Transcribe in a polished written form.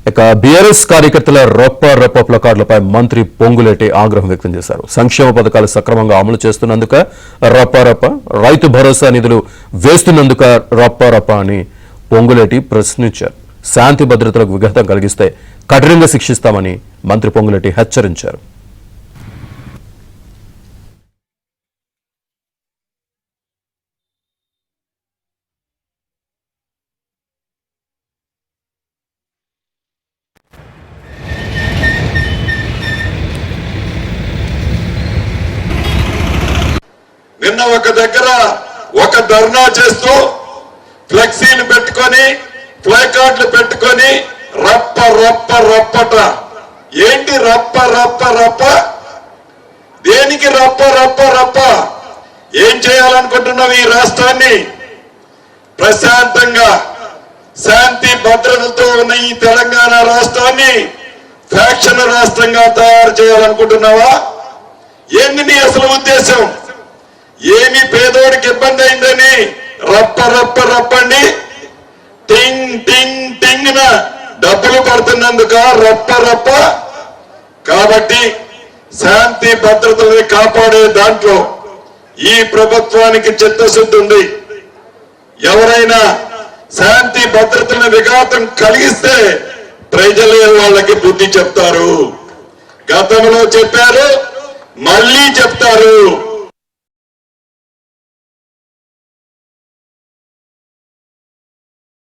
ఇక బీఆర్ఎస్ కార్యకర్తల రొప్ప ప్లకార్డులపై మంత్రి పొంగులేటి ఆగ్రహం వ్యక్తం చేశారు. సంక్షేమ పథకాలు సక్రమంగా అమలు చేస్తున్నందుక రప్ప, రైతు భరోసా నిధులు వేస్తున్నందుక రప్ప అని పొంగులేటి ప్రశ్నించారు. శాంతి భద్రతలకు విఘాతం కలిగిస్తే కఠినంగా శిక్షిస్తామని మంత్రి పొంగులేటి హెచ్చరించారు. నిన్న ఒక దగ్గర ఒక ధర్నా చేస్తూ ఫ్లెక్సీలు పెట్టుకొని ప్లేకార్డులు పెట్టుకొని రప్పట ఏంటి రప్ప దేనికి రప్ప ఏం చేయాలనుకుంటున్నావు? ఈ రాష్ట్రాన్ని ప్రశాంతంగా శాంతి భద్రతలతో ఉన్న ఈ తెలంగాణ రాష్ట్రాన్ని ఫ్యాక్షన్ రాష్ట్రంగా తయారు చేయాలనుకుంటున్నావా? ఏంది నీ అసలు ఉద్దేశం? ఏమి పేదోడికి ఇబ్బంది అయిందని రప్పండి టింగ్ డబ్బులు పడుతున్నందుక రప్ప. కాబట్టి శాంతి భద్రతల్ని కాపాడే దాంట్లో ఈ ప్రభుత్వానికి చిత్తశుద్ధి ఉంది. ఎవరైనా శాంతి భద్రతలను విఘాతం కలిగిస్తే ప్రజలే వాళ్ళకి బుద్ధి చెప్తారు. గతంలో చెప్పారు, మళ్ళీ చెప్తారు.